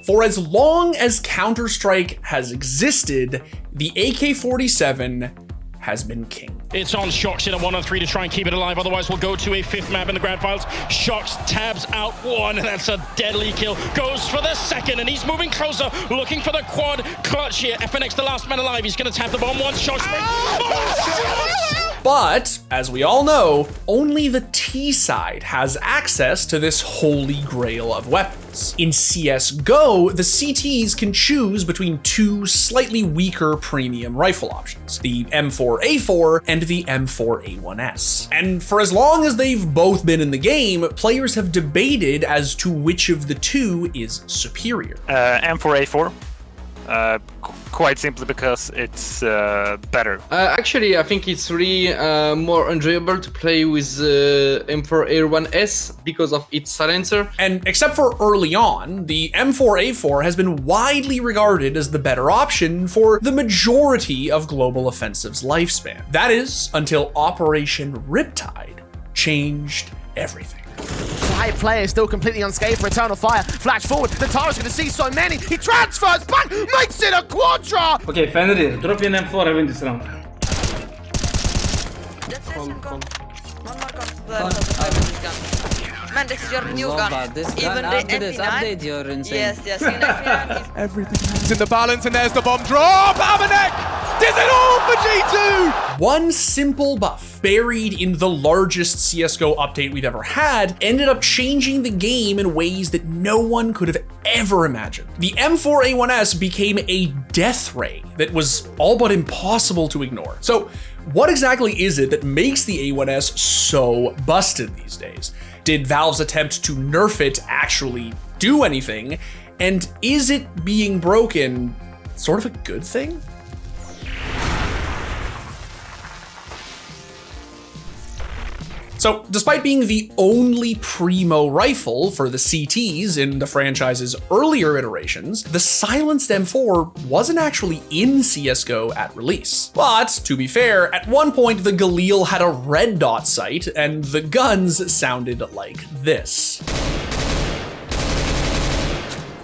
For as long as Counter-Strike has existed, the AK-47 has been king. It's on Shox in a 1-on-3 to try and keep it alive, otherwise we'll go to a 5th map in the ground files. Shox tabs out one, and that's a deadly kill. Goes for the second, and he's moving closer, looking for the quad clutch here. FNX, the last man alive, he's gonna tap the bomb once. Shox But, as we all know, only the T side has access to this holy grail of weapons. In CSGO, the CTs can choose between two slightly weaker premium rifle options, the M4A4 and the M4A1-S. And for as long as they've both been in the game, players have debated as to which of the two is superior. M4A4. Quite simply because it's better. Actually, I think it's really more enjoyable to play with M4A1-S because of its silencer. And except for early on, the M4A4 has been widely regarded as the better option for the majority of Global Offensive's lifespan. That is, until Operation Riptide changed everything. 5 players still completely unscathed for Eternal Fire. Flash forward, the Tara's gonna see so many. He transfers back, makes it a quadra! Okay, Fenrir, drop in M4, I win this round. Man, this is your new gun. This Even gun, the after this MP9. update, you're insane. Yes, in MP9 Everything's in the balance, and there's the bomb drop. Amanek does it all for G2. One simple buff buried in the largest CSGO update we've ever had ended up changing the game in ways that no one could have ever imagined. The M4A1-S became a death ray that was all but impossible to ignore. So what exactly is it that makes the A1S so busted these days? Did Valve's attempt to nerf it actually do anything? And is it being broken sort of a good thing? So, despite being the only primo rifle for the CTs in the franchise's earlier iterations, the silenced M4 wasn't actually in CSGO at release. But, to be fair, at one point the Galil had a red dot sight, and the guns sounded like this.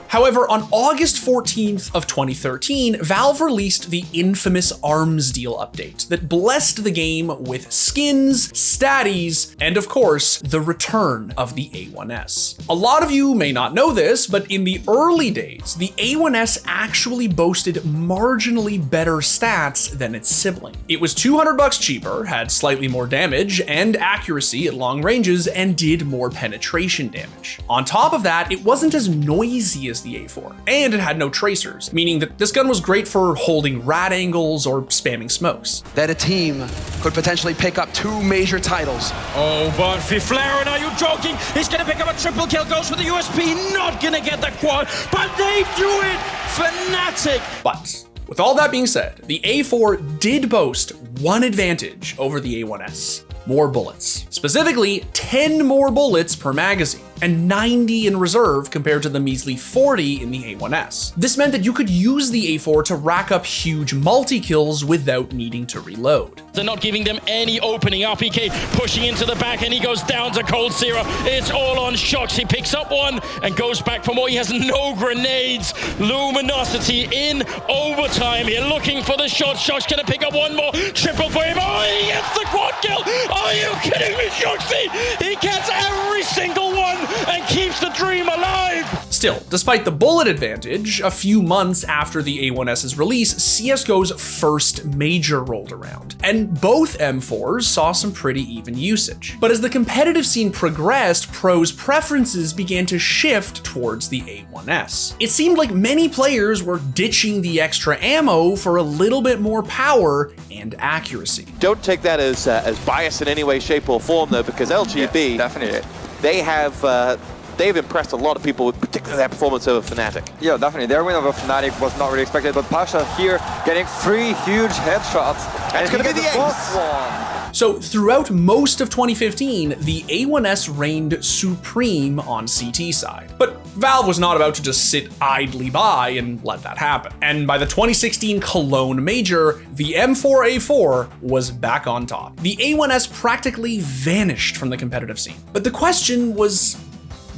However, on August 14th of 2013, Valve released the infamous Arms Deal update that blessed the game with skins, statties, and of course, the return of the A1S. A lot of you may not know this, but in the early days, the A1S actually boasted marginally better stats than its sibling. It was $200 cheaper, had slightly more damage and accuracy at long ranges, and did more penetration damage. On top of that, it wasn't as noisy as the A4, and it had no tracers, meaning that this gun was great for holding rad angles or spamming smokes. That a team could potentially pick up 2 major titles. Oh, but Fiflaren, are you joking? He's gonna pick up a triple kill, goes for the USP, not gonna get the quad, but they do it! Fnatic! But with all that being said, the A4 did boast one advantage over the A1S. More bullets. Specifically, 10 more bullets per magazine, and 90 in reserve compared to the measly 40 in the A1S. This meant that you could use the A4 to rack up huge multi-kills without needing to reload. They're not giving them any opening. RPK pushing into the back, and he goes down to Cold Zero. It's all on Shox. He picks up one and goes back for more. He has no grenades. Luminosity in overtime here, looking for the shot. Shox gonna pick up one more. Triple for him. Oh, he gets the quad kill. Are you kidding me, Shoxy? He gets every single one and keeps the dream alive. Still, despite the bullet advantage, a few months after the A1S's release, CSGO's first major rolled around, and both M4s saw some pretty even usage. But as the competitive scene progressed, pros' preferences began to shift towards the A1S. It seemed like many players were ditching the extra ammo for a little bit more power and accuracy. Don't take that as bias in any way, shape or form though, because LGB, definitely, they've impressed a lot of people, particularly their performance over Fnatic. Yeah, definitely. Their win over Fnatic was not really expected, but Pasha here getting 3 huge headshots. And it's going to be the fourth one. So throughout most of 2015, the A1S reigned supreme on CT side. But Valve was not about to just sit idly by and let that happen. And by the 2016 Cologne Major, the M4A4 was back on top. The A1S practically vanished from the competitive scene. But the question was,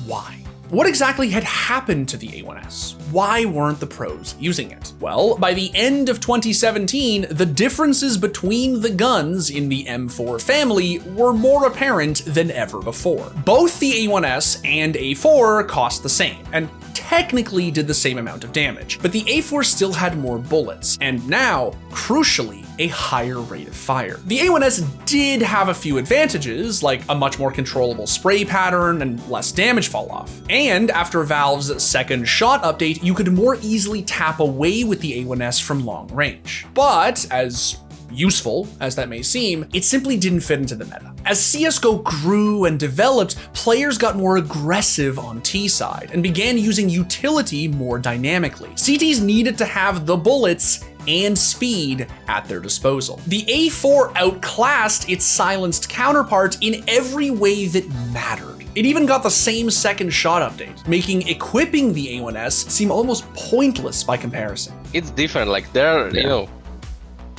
why? What exactly had happened to the A1S? Why weren't the pros using it? Well, by the end of 2017, the differences between the guns in the M4 family were more apparent than ever before. Both the A1S and A4 cost the same, and technically did the same amount of damage, but the A4 still had more bullets, and now, crucially, a higher rate of fire. The A1S did have a few advantages, like a much more controllable spray pattern and less damage fall off. And after Valve's second shot update, you could more easily tap away with the A1S from long range. But as useful as that may seem, it simply didn't fit into the meta. As CSGO grew and developed, players got more aggressive on T side and began using utility more dynamically. CTs needed to have the bullets and speed at their disposal. The A4 outclassed its silenced counterpart in every way that mattered. It even got the same second shot update, making equipping the A1S seem almost pointless by comparison. It's different, like there, you know,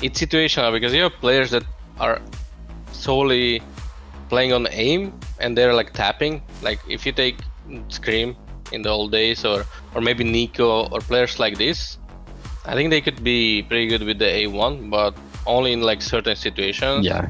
it's situational because you have players that are solely playing on aim and they're like tapping. Like if you take Scream in the old days or maybe Nico or players like this, I think they could be pretty good with the A1, but only in like certain situations. Yeah.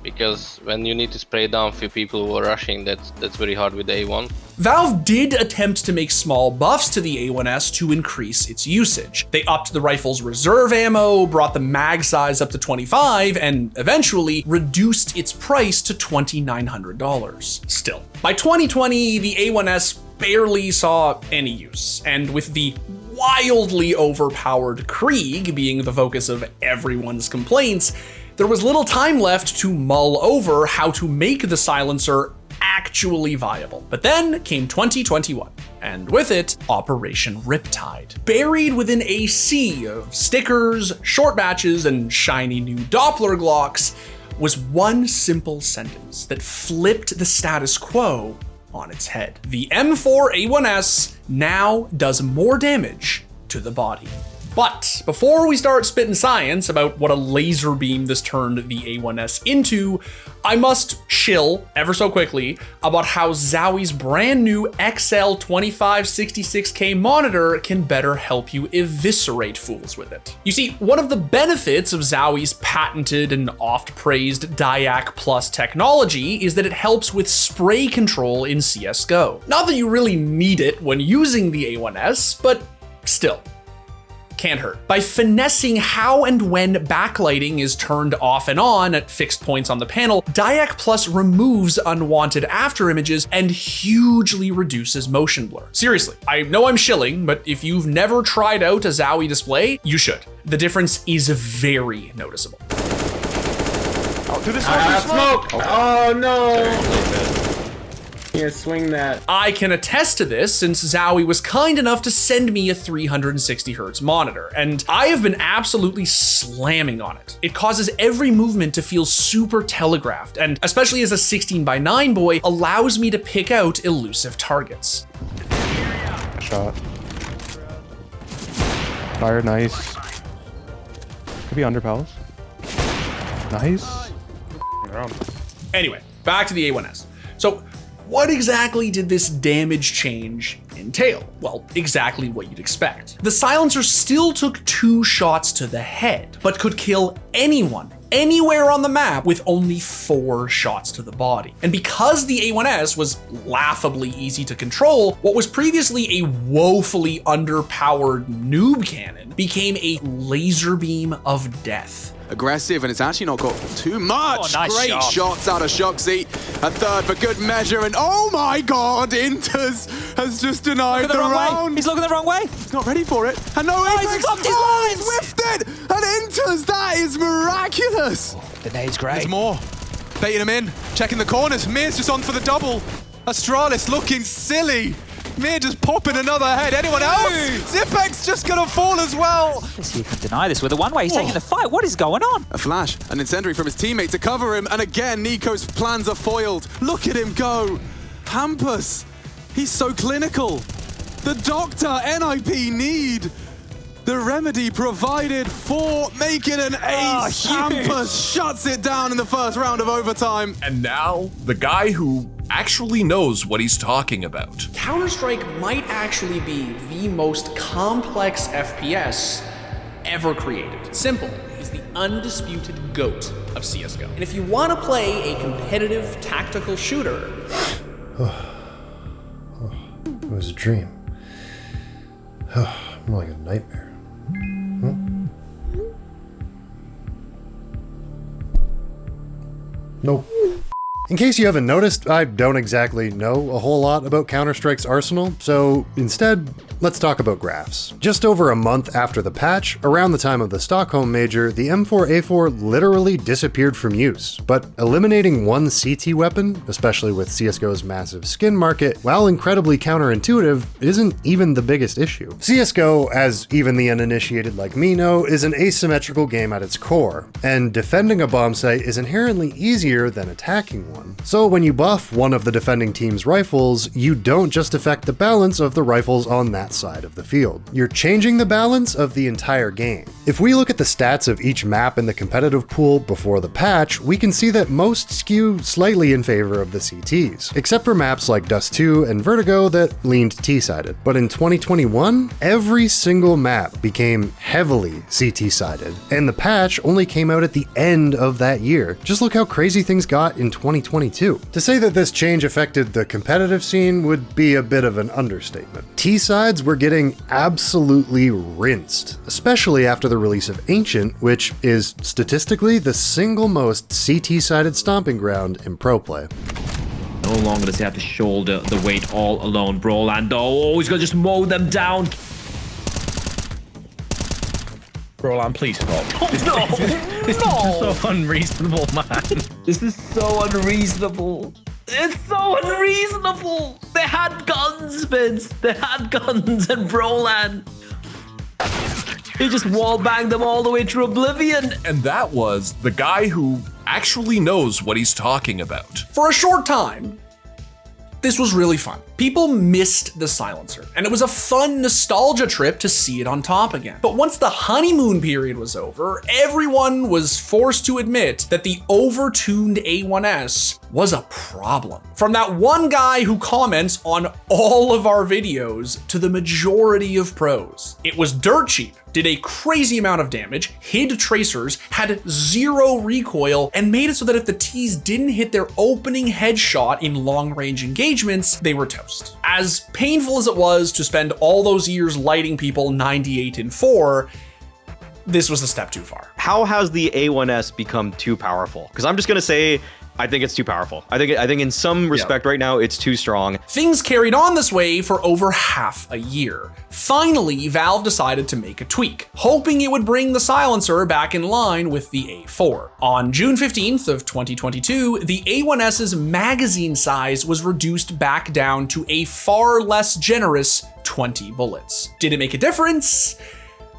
Because when you need to spray down a few people who are rushing, that's very hard with the A1. Valve did attempt to make small buffs to the A1S to increase its usage. They upped the rifle's reserve ammo, brought the mag size up to 25, and eventually reduced its price to $2,900. Still, by 2020, the A1S barely saw any use, and with the wildly overpowered Krieg being the focus of everyone's complaints, there was little time left to mull over how to make the silencer actually viable. But then came 2021, and with it, Operation Riptide. Buried within a sea of stickers, short batches, and shiny new Doppler Glocks was one simple sentence that flipped the status quo on its head. The M4A1-S now does more damage to the body. But before we start spitting science about what a laser beam this turned the A1S into, I must shill ever so quickly about how Zowie's brand new XL2566K monitor can better help you eviscerate fools with it. You see, one of the benefits of Zowie's patented and oft-praised Diac Plus technology is that it helps with spray control in CSGO. Not that you really need it when using the A1S, but still. Can't hurt. By finessing how and when backlighting is turned off and on at fixed points on the panel, Diac Plus removes unwanted after images and hugely reduces motion blur. Seriously, I know I'm shilling, but if you've never tried out a Zowie display, you should. The difference is very noticeable. Oh, through the smoke! Oh no! Yeah, swing that. I can attest to this since Zowie was kind enough to send me a 360 Hz monitor, and I have been absolutely slamming on it. It causes every movement to feel super telegraphed, and especially as a 16:9 boy, allows me to pick out elusive targets. Shot. Fire, nice. Could be under palace. Nice. Anyway, back to the A1S. So, what exactly did this damage change entail? Well, exactly what you'd expect. The silencer still took 2 shots to the head, but could kill anyone, anywhere on the map with only 4 shots to the body. And because the A1S was laughably easy to control, what was previously a woefully underpowered noob cannon became a laser beam of death. Aggressive, and it's actually not got too much. Oh, nice Great shot. shots out of Shoxy. A third for good measure, and oh my god, Inters has just denied the round. He's looking the wrong way. He's not ready for it. And no, he's dropped his lines. He's whiffed it. And Inters, that is miraculous. The nade's great. There's more. Baiting him in, checking the corners. Mir's just on for the double. Astralis looking silly. Mir just popping another head. Anyone else? Zipek's just gonna fall as well. Let's see if he can deny this with a one-way. He's taking the fight. What is going on? A flash, an incendiary from his teammate to cover him, and again, Nico's plans are foiled. Look at him go. Hampus, he's so clinical. The doctor, NIP need. The remedy provided for making an ace. Hampus shuts it down in the first round of overtime. And now, the guy who actually knows what he's talking about. Counter-Strike might actually be the most complex FPS ever created. Simple is the undisputed GOAT of CSGO. And if you want to play a competitive tactical shooter... It was a dream. More like a nightmare. Nope. In case you haven't noticed, I don't exactly know a whole lot about Counter-Strike's arsenal, so instead, let's talk about graphs. Just over a month after the patch, around the time of the Stockholm Major, the M4A4 literally disappeared from use, but eliminating one CT weapon, especially with CSGO's massive skin market, while incredibly counterintuitive, isn't even the biggest issue. CSGO, as even the uninitiated like me know, is an asymmetrical game at its core, and defending a bomb site is inherently easier than attacking one. So when you buff one of the defending team's rifles, you don't just affect the balance of the rifles on that side of the field. You're changing the balance of the entire game. If we look at the stats of each map in the competitive pool before the patch, we can see that most skew slightly in favor of the CTs, except for maps like Dust 2 and Vertigo that leaned T-sided. But in 2021, every single map became heavily CT-sided, and the patch only came out at the end of that year. Just look how crazy things got in 2022. To say that this change affected the competitive scene would be a bit of an understatement. T-sides were getting absolutely rinsed, especially after the release of Ancient, which is statistically the single most CT-sided stomping ground in pro play. No longer does he have to shoulder the weight all alone. Brolando, oh, he's gonna just mow them down. Roland, please stop. Oh, this is so unreasonable, man. This is so unreasonable. It's so unreasonable. They had guns, Vince. They had guns, and Roland, he just wallbanged them all the way to oblivion. And that was the guy who actually knows what he's talking about. For a short time, this was really fun. People missed the silencer, and it was a fun nostalgia trip to see it on top again. But once the honeymoon period was over, everyone was forced to admit that the over-tuned A1S was a problem. From that one guy who comments on all of our videos to the majority of pros. It was dirt cheap, did a crazy amount of damage, hid tracers, had zero recoil, and made it so that if the T's didn't hit their opening headshot in long-range engagements, they were toast. As painful as it was to spend all those years lighting people 98 and 4, this was a step too far. How has the A1S become too powerful? Because I'm just gonna say, I think it's too powerful. I think in some respect right now, it's too strong. Things carried on this way for over half a year. Finally, Valve decided to make a tweak, hoping it would bring the silencer back in line with the A4. On June 15th of 2022, the A1S's magazine size was reduced back down to a far less generous 20 bullets. Did it make a difference?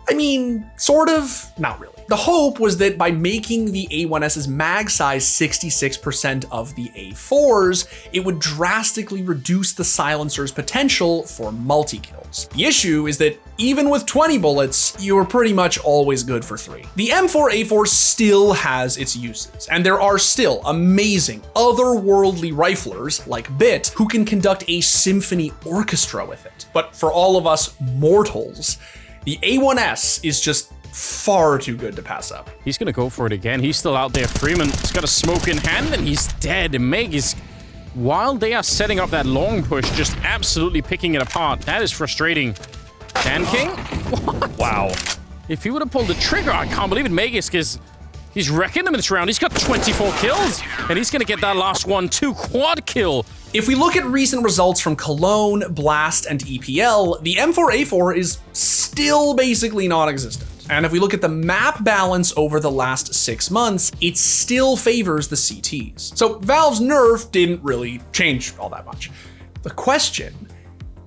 I mean, sort of, not really. The hope was that by making the A1S's mag size 66% of the A4's, it would drastically reduce the silencer's potential for multi-kills. The issue is that even with 20 bullets, you are pretty much always good for 3. The M4A4 still has its uses, and there are still amazing, otherworldly riflers like Bit who can conduct a symphony orchestra with it. But for all of us mortals, the A1S is just far too good to pass up. He's gonna go for it again. He's still out there. Freeman's got a smoke in hand and he's dead. And Meg is, while they are setting up that long push, just absolutely picking it apart. That is frustrating. Dan King? What? Wow. If he would have pulled the trigger, I can't believe it. Magus is, he's wrecking them in this round. He's got 24 kills and he's gonna get that last one too. Quad kill. If we look at recent results from Cologne, Blast, and EPL, the M4A4 is still basically non-existent. And if we look at the map balance over the last 6 months, it still favors the CTs. So Valve's nerf didn't really change all that much. The question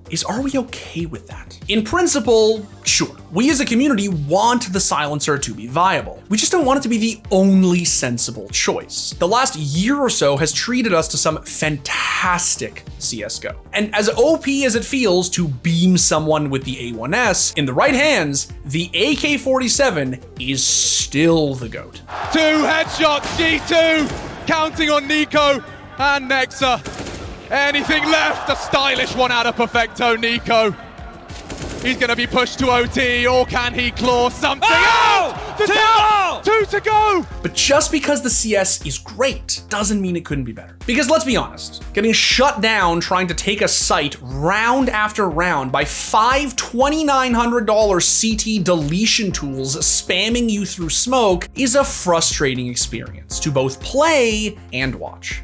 is, are we okay with that? In principle, sure. We as a community want the silencer to be viable. We just don't want it to be the only sensible choice. The last year or so has treated us to some fantastic CSGO. And as OP as it feels to beam someone with the A1S, in the right hands, the AK-47 is still the GOAT. 2 headshots, G2, counting on Nico and Nexa. Anything left? A stylish one out of Perfecto, Nico. He's going to be pushed to OT, or can he claw something? Oh! The down! 2 to go! But just because the CS is great doesn't mean it couldn't be better. Because let's be honest, getting shut down trying to take a site round after round by 5 $2,900 CT deletion tools spamming you through smoke is a frustrating experience to both play and watch.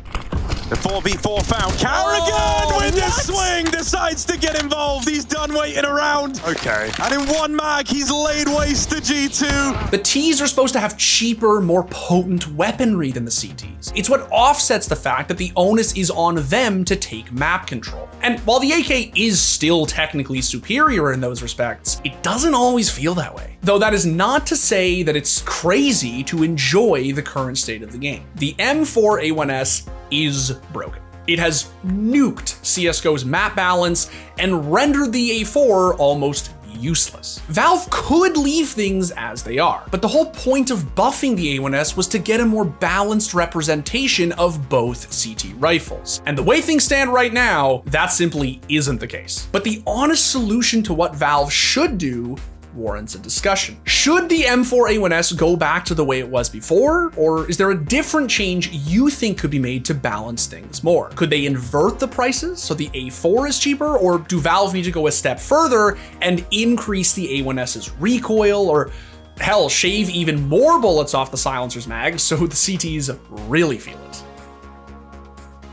The 4v4 found. Carrigan with the swing decides to get involved. He's done waiting around. Okay. And in one mag, he's laid waste to G2. The Ts are supposed to have cheaper, more potent weaponry than the CTs. It's what offsets the fact that the onus is on them to take map control. And while the AK is still technically superior in those respects, it doesn't always feel that way. Though that is not to say that it's crazy to enjoy the current state of the game. The M4A1-S is broken. It has nuked CSGO's map balance and rendered the A4 almost useless. Valve could leave things as they are, but the whole point of buffing the A1S was to get a more balanced representation of both CT rifles. And the way things stand right now, that simply isn't the case. But the honest solution to what Valve should do warrants a discussion. Should the M4A1-S go back to the way it was before, or is there a different change you think could be made to balance things more? Could they invert the prices so the A4 is cheaper, or do Valve need to go a step further and increase the A1S's recoil, or hell, shave even more bullets off the silencer's mag so the CTs really feel it?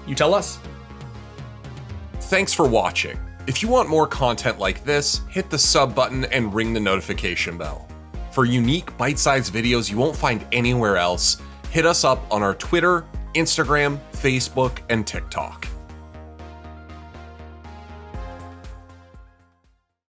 You tell us. Thanks for watching. If you want more content like this, hit the sub button and ring the notification bell. For unique bite-sized videos you won't find anywhere else, hit us up on our Twitter, Instagram, Facebook, and TikTok.